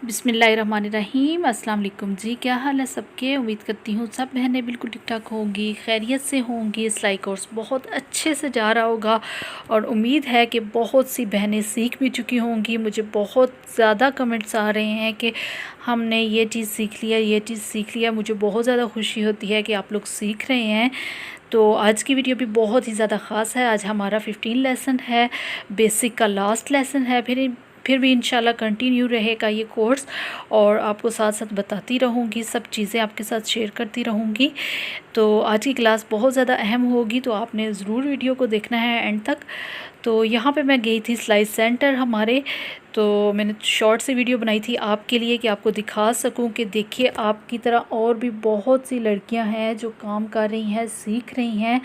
बिस्मिल्लाहिर्रहमानिर्रहीम। अस्सलाम वालेकुम जी, क्या हाल है सबके। उम्मीद करती हूँ सब बहनें बिल्कुल ठीक ठाक होंगी, खैरियत से होंगी। सिलाई कोर्स बहुत अच्छे से जा रहा होगा और उम्मीद है कि बहुत सी बहनें सीख भी चुकी होंगी। मुझे बहुत ज़्यादा कमेंट्स आ रहे हैं कि हमने ये चीज़ सीख लिया, ये चीज़ सीख लिया। मुझे बहुत ज़्यादा खुशी होती है कि आप लोग सीख रहे हैं। तो आज की वीडियो भी बहुत ही ज़्यादा ख़ास है। आज हमारा 15 लेसन है, बेसिक का लास्ट लेसन है। फिर भी इंशाल्लाह कंटिन्यू रहेगा ये कोर्स और आपको साथ साथ बताती रहूँगी, सब चीज़ें आपके साथ शेयर करती रहूँगी। तो आज की क्लास बहुत ज़्यादा अहम होगी, तो आपने ज़रूर वीडियो को देखना है एंड तक। तो यहाँ पे मैं गई थी सिलाई सेंटर हमारे, तो मैंने शॉर्ट सी वीडियो बनाई थी आपके लिए कि आपको दिखा सकूं कि देखिए आपकी तरह और भी बहुत सी लड़कियां हैं जो काम कर रही हैं, सीख रही हैं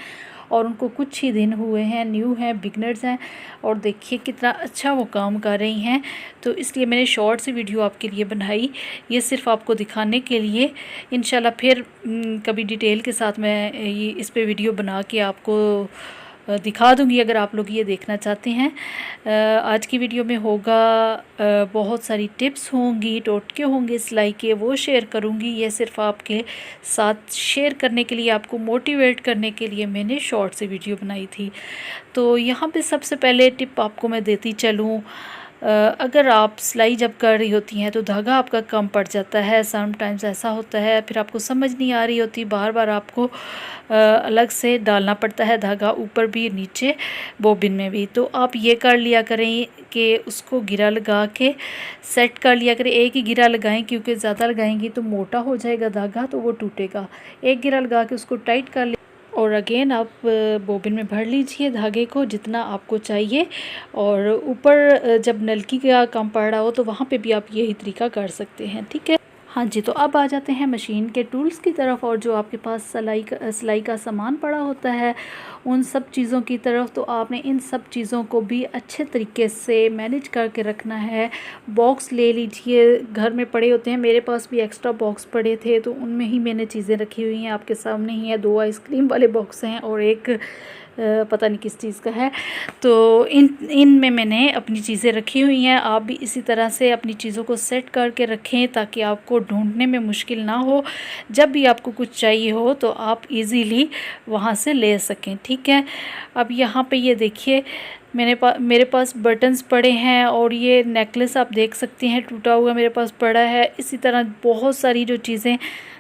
और उनको कुछ ही दिन हुए हैं, न्यू हैं, बिगनर्स हैं और देखिए कितना अच्छा वो काम कर रही हैं। तो इसलिए मैंने शॉर्ट सी वीडियो आपके लिए बनाई, ये सिर्फ आपको दिखाने के लिए। इंशाल्लाह फिर कभी डिटेल के साथ मैं ये इस पे वीडियो बना के आपको दिखा दूंगी अगर आप लोग ये देखना चाहते हैं। आज की वीडियो में होगा बहुत सारी टिप्स होंगी, टोटके होंगे सिलाई के, वो शेयर करूंगी। ये सिर्फ आपके साथ शेयर करने के लिए, आपको मोटिवेट करने के लिए मैंने शॉर्ट से वीडियो बनाई थी। तो यहाँ पे सबसे पहले टिप आपको मैं देती चलूँ। अगर आप सिलाई जब कर रही होती हैं तो धागा आपका कम पड़ जाता है, समटाइम्स ऐसा होता है, फिर आपको समझ नहीं आ रही होती, बार बार आपको अलग से डालना पड़ता है धागा, ऊपर भी नीचे बोबिन में भी। तो आप ये कर लिया करें कि उसको गिरा लगा के सेट कर लिया करें। एक ही गिरा लगाएं, क्योंकि ज़्यादा लगाएंगी तो मोटा हो जाएगा धागा, तो वो टूटेगा। एक गिरा लगा के उसको टाइट कर और अगेन आप बोबिन में भर लीजिए धागे को जितना आपको चाहिए। और ऊपर जब नलकी का काम पड़ रहा हो तो वहाँ पे भी आप यही तरीका कर सकते हैं, ठीक है। हाँ जी, तो अब आ जाते हैं मशीन के टूल्स की तरफ और जो आपके पास सिलाई का सामान पड़ा होता है उन सब चीज़ों की तरफ। तो आपने इन सब चीज़ों को भी अच्छे तरीके से मैनेज करके रखना है। बॉक्स ले लीजिए, घर में पड़े होते हैं, मेरे पास भी एक्स्ट्रा बॉक्स पड़े थे तो उनमें ही मैंने चीज़ें रखी हुई हैं। आपके सामने ही है, 2 आइसक्रीम वाले बॉक्स हैं और एक पता नहीं किस चीज़ का है। तो इनमें मैंने अपनी चीज़ें रखी हुई हैं। आप भी इसी तरह से अपनी चीज़ों को सेट करके रखें ताकि आपको ढूंढने में मुश्किल ना हो। जब भी आपको कुछ चाहिए हो तो आप इजीली वहाँ से ले सकें, ठीक है। अब यहाँ पे ये देखिए मेरे पास बटन्स पड़े हैं और ये नेकलेस आप देख सकते हैं टूटा हुआ मेरे पास पड़ा है। इसी तरह बहुत सारी जो चीज़ें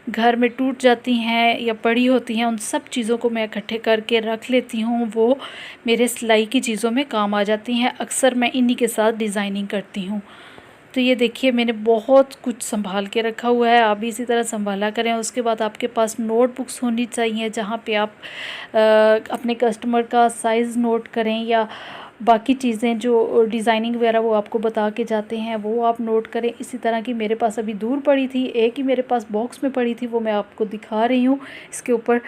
घर में टूट जाती हैं या पड़ी होती हैं उन सब चीज़ों को मैं इकट्ठे करके रख लेती हूँ, वो मेरे सिलाई की चीज़ों में काम आ जाती हैं। अक्सर मैं इन्हीं के साथ डिज़ाइनिंग करती हूँ। तो ये देखिए मैंने बहुत कुछ संभाल के रखा हुआ है, आप भी इसी तरह संभाला करें। उसके बाद आपके पास नोटबुक्स होनी चाहिए जहाँ पे आप अपने कस्टमर का साइज़ नोट करें या बाकी चीज़ें जो डिज़ाइनिंग वगैरह वो आपको बता के जाते हैं वो आप नोट करें। इसी तरह की मेरे पास अभी दूर पड़ी थी, एक ही मेरे पास बॉक्स में पड़ी थी, वो मैं आपको दिखा रही हूँ। इसके ऊपर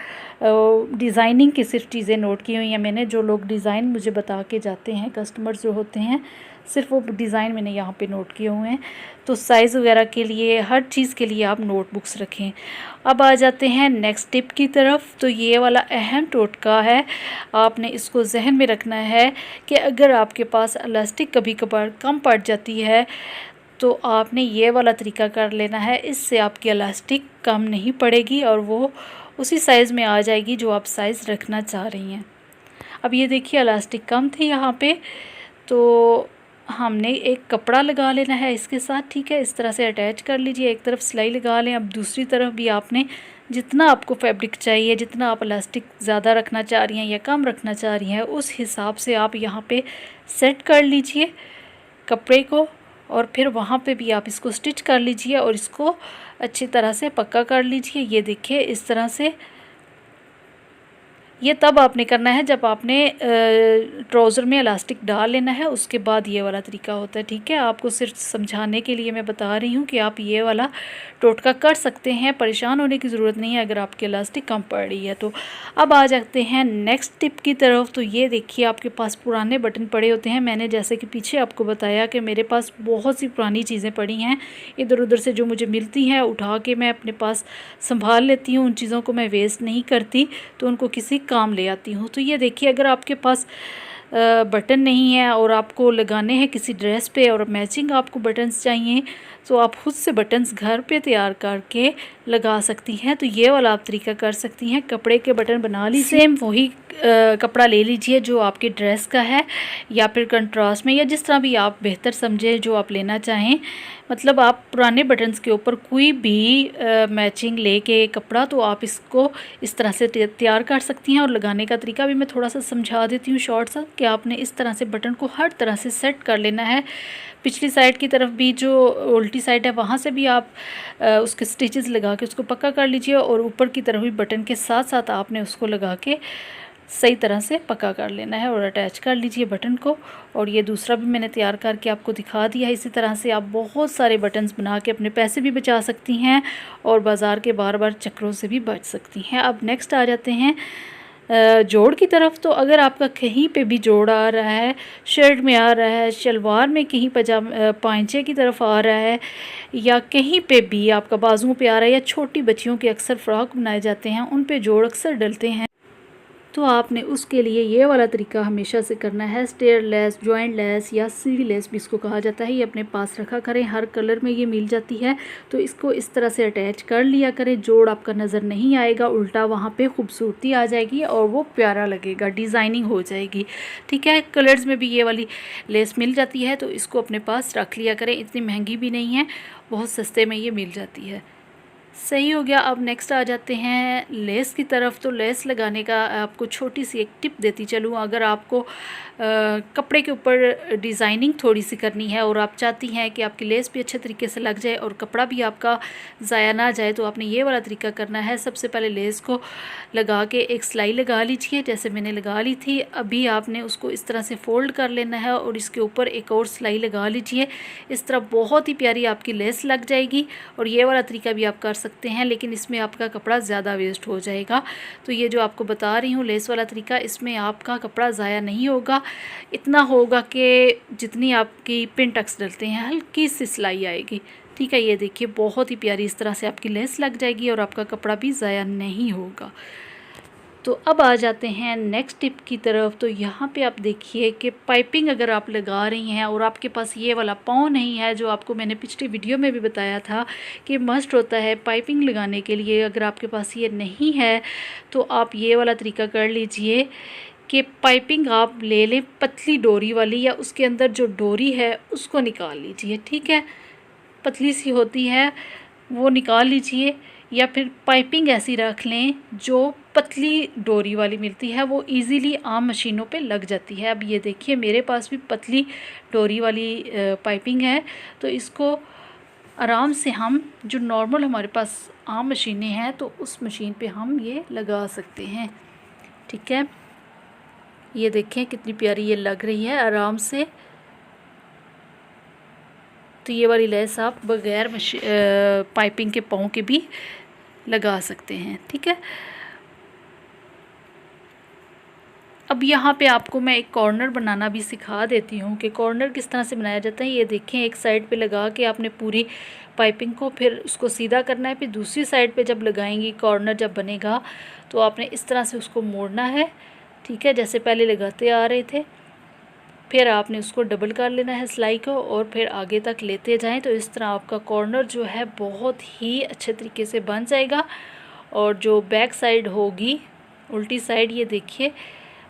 डिज़ाइनिंग की सिर्फ चीज़ें नोट की हुई हैं मैंने, जो लोग डिज़ाइन मुझे बता के जाते हैं, कस्टमर्स जो होते हैं, सिर्फ वो डिज़ाइन मैंने यहाँ पे नोट किए हुए हैं। तो साइज़ वगैरह के लिए, हर चीज़ के लिए आप नोटबुक्स रखें। अब आ जाते हैं नेक्स्ट टिप की तरफ। तो ये वाला अहम टोटका है, आपने इसको जहन में रखना है कि अगर आपके पास इलास्टिक कभी कभार कम पड़ जाती है तो आपने ये वाला तरीका कर लेना है। इससे आपकी इलास्टिक कम नहीं पड़ेगी और वो उसी साइज़ में आ जाएगी जो आप साइज़ रखना चाह रही हैं। अब ये देखिए इलास्टिक कम थी यहाँ पे, तो हमने एक कपड़ा लगा लेना है इसके साथ, ठीक है। इस तरह से अटैच कर लीजिए, एक तरफ सिलाई लगा लें। अब दूसरी तरफ भी आपने जितना आपको फैब्रिक चाहिए, जितना आप इलास्टिक ज़्यादा रखना चाह रही हैं या कम रखना चाह रही हैं, उस हिसाब से आप यहाँ पे सेट कर लीजिए कपड़े को और फिर वहाँ पे भी आप इसको स्टिच कर लीजिए और इसको अच्छी तरह से पक्का कर लीजिए। ये देखिए इस तरह से। ये तब आपने करना है जब आपने ट्राउज़र में इलास्टिक डाल लेना है, उसके बाद ये वाला तरीका होता है, ठीक है। आपको सिर्फ समझाने के लिए मैं बता रही हूँ कि आप ये वाला टोटका कर सकते हैं, परेशान होने की ज़रूरत नहीं है अगर आपकी इलास्टिक कम पड़ रही है तो। अब आ जाते हैं नेक्स्ट टिप की तरफ। तो ये देखिए आपके पास पुराने बटन पड़े होते हैं। मैंने जैसे कि पीछे आपको बताया कि मेरे पास बहुत सी पुरानी चीज़ें पड़ी हैं, इधर उधर से जो मुझे मिलती हैं उठा के मैं अपने पास संभाल लेती हूँ। उन चीज़ों को मैं वेस्ट नहीं करती, तो उनको किसी काम ले आती हूँ। तो ये देखिए अगर आपके पास बटन नहीं है और आपको लगाने हैं किसी ड्रेस पे और मैचिंग आपको बटन्स चाहिए, तो आप खुद से बटन्स घर पे तैयार करके लगा सकती हैं। तो ये वाला आप तरीका कर सकती हैं। कपड़े के बटन बना लीजिए, सेम वही कपड़ा ले लीजिए जो आपके ड्रेस का है, या फिर कंट्रास्ट में, या जिस तरह भी आप बेहतर समझें जो आप लेना चाहें। मतलब आप पुराने बटन्स के ऊपर कोई भी मैचिंग लेके कपड़ा, तो आप इसको इस तरह से तैयार कर सकती हैं। और लगाने का तरीका भी मैं थोड़ा सा समझा देती हूँ शॉर्ट सा, कि आपने इस तरह से बटन को हर तरह से सेट कर लेना है। पिछली साइड की तरफ भी जो उल्टी साइड है वहाँ से भी आप उसके स्टिचेस लगा के उसको पक्का कर लीजिए, और ऊपर की तरफ भी बटन के साथ साथ आपने उसको लगा के सही तरह से पक्का कर लेना है और अटैच कर लीजिए बटन को। और ये दूसरा भी मैंने तैयार करके आपको दिखा दिया है। इसी तरह से आप बहुत सारे बटन्स बना के अपने पैसे भी बचा सकती हैं और बाज़ार के बार बार चक्करों से भी बच सकती हैं। अब नेक्स्ट आ जाते हैं जोड़ की तरफ। तो अगर आपका कहीं पे भी जोड़ आ रहा है, शर्ट में आ रहा है, शलवार में कहीं पांचे की तरफ आ रहा है, या कहीं पे भी आपका बाजुओं पे आ रहा है, या छोटी बच्चियों के अक्सर फ्रॉक बनाए जाते हैं उन पे जोड़ अक्सर डलते हैं, तो आपने उसके लिए ये वाला तरीका हमेशा से करना है। स्टेयर लेस, जॉइंट लेस या सीढ़ी लेस भी इसको कहा जाता है, ये अपने पास रखा करें। हर कलर में ये मिल जाती है, तो इसको इस तरह से अटैच कर लिया करें। जोड़ आपका नज़र नहीं आएगा, उल्टा वहाँ पे खूबसूरती आ जाएगी और वो प्यारा लगेगा, डिज़ाइनिंग हो जाएगी। ठीक है, कलर्स में भी ये वाली लेस मिल जाती है, तो इसको अपने पास रख लिया करें। इतनी महंगी भी नहीं है, बहुत सस्ते में ये मिल जाती है। सही हो गया। अब नेक्स्ट आ जाते हैं लेस की तरफ। तो लेस लगाने का आपको छोटी सी एक टिप देती चलूँ। अगर आपको कपड़े के ऊपर डिज़ाइनिंग थोड़ी सी करनी है और आप चाहती हैं कि आपकी लेस भी अच्छे तरीके से लग जाए और कपड़ा भी आपका ज़ाया ना जाए, तो आपने ये वाला तरीका करना है। सबसे पहले लेस को लगा के एक सिलाई लगा लीजिए, जैसे मैंने लगा ली थी। अभी आपने उसको इस तरह से फ़ोल्ड कर लेना है और इसके ऊपर एक और सिलाई लगा लीजिए। इस तरह बहुत ही प्यारी आपकी लेस लग जाएगी। और ये वाला तरीका भी आप कर सकते हैं, लेकिन इसमें आपका कपड़ा ज़्यादा वेस्ट हो जाएगा। तो ये जो आपको बता रही हूँ लेस वाला तरीका, इसमें आपका कपड़ा ज़ाया नहीं होगा। इतना होगा कि जितनी आपकी पिन टक्स डलते हैं हल्की सी सिलाई आएगी। ठीक है, ये देखिए बहुत ही प्यारी इस तरह से आपकी लेस लग जाएगी और आपका कपड़ा भी ज़ाया नहीं होगा। तो अब आ जाते हैं नेक्स्ट टिप की तरफ। तो यहाँ पे आप देखिए कि पाइपिंग अगर आप लगा रही हैं और आपके पास ये वाला पाँव नहीं है, जो आपको मैंने पिछली वीडियो में भी बताया था कि मस्ट होता है पाइपिंग लगाने के लिए, अगर आपके पास ये नहीं है तो आप ये वाला तरीका कर लीजिए कि पाइपिंग आप ले लें पतली डोरी वाली, या उसके अंदर जो डोरी है उसको निकाल लीजिए। ठीक है, पतली सी होती है वो निकाल लीजिए, या फिर पाइपिंग ऐसी रख लें जो पतली डोरी वाली मिलती है, वो इजीली आम मशीनों पे लग जाती है। अब ये देखिए मेरे पास भी पतली डोरी वाली पाइपिंग है, तो इसको आराम से हम जो नॉर्मल हमारे पास आम मशीनें हैं तो उस मशीन पे हम ये लगा सकते हैं। ठीक है, ये देखें कितनी प्यारी ये लग रही है आराम से। तो ये वाली लेस आप बगैर पाइपिंग के पाँव के भी लगा सकते हैं। ठीक है, अब यहाँ पे आपको मैं एक कॉर्नर बनाना भी सिखा देती हूँ कि कॉर्नर किस तरह से बनाया जाता है। ये देखें, एक साइड पे लगा के आपने पूरी पाइपिंग को फिर उसको सीधा करना है, फिर दूसरी साइड पे जब लगाएंगी कॉर्नर जब बनेगा तो आपने इस तरह से उसको मोड़ना है। ठीक है, जैसे पहले लगाते आ रहे थे, फिर आपने उसको डबल कर लेना है सिलाई को और फिर आगे तक लेते जाएं। तो इस तरह आपका कॉर्नर जो है बहुत ही अच्छे तरीके से बन जाएगा। और जो बैक साइड होगी उल्टी साइड, ये देखिए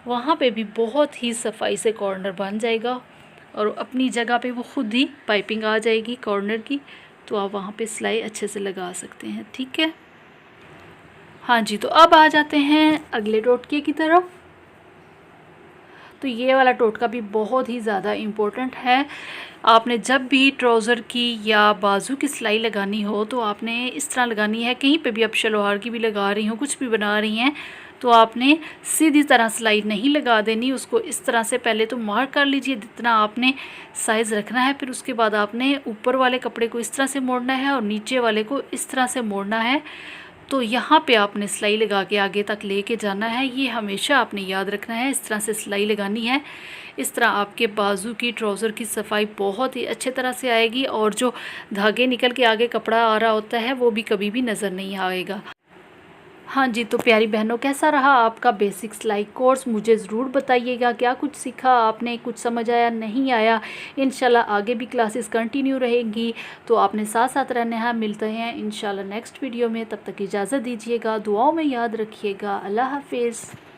वहाँ पे भी बहुत ही सफाई से कॉर्नर बन जाएगा और अपनी जगह पे वो खुद ही पाइपिंग आ जाएगी कॉर्नर की, तो आप वहाँ पे सिलाई अच्छे से लगा सकते हैं। ठीक है, हाँ जी। तो अब आ जाते हैं अगले टोटके की तरफ। तो ये वाला टोटका भी बहुत ही ज़्यादा इम्पोर्टेंट है। आपने जब भी ट्राउज़र की या बाजू की सिलाई लगानी हो तो आपने इस तरह लगानी है। कहीं पे भी आप शलवार की भी लगा रही हो, कुछ भी बना रही हैं, तो आपने सीधी तरह सिलाई नहीं लगा देनी। उसको इस तरह से पहले तो मार्क कर लीजिए जितना आपने साइज़ रखना है, फिर उसके बाद आपने ऊपर वाले कपड़े को इस तरह से मोड़ना है और नीचे वाले को इस तरह से मोड़ना है। तो यहाँ पे आपने सिलाई लगा के आगे तक लेके जाना है, ये हमेशा आपने याद रखना है। इस तरह से सिलाई लगानी है, इस तरह आपके बाजू की ट्राउज़र की सफाई बहुत ही अच्छे तरह से आएगी और जो धागे निकल के आगे कपड़ा आ रहा होता है वो भी कभी भी नज़र नहीं आएगा। हाँ जी, तो प्यारी बहनों, कैसा रहा आपका बेसिक सिलाई कोर्स? मुझे ज़रूर बताइएगा, क्या कुछ सीखा आपने, कुछ समझ आया, नहीं आया? इंशाल्लाह आगे भी क्लासेस कंटिन्यू रहेंगी, तो आपने साथ साथ रहना है। मिलते हैं इंशाल्लाह नेक्स्ट वीडियो में, तब तक इजाज़त दीजिएगा, दुआओं में याद रखिएगा। अल्लाह हाफिज़।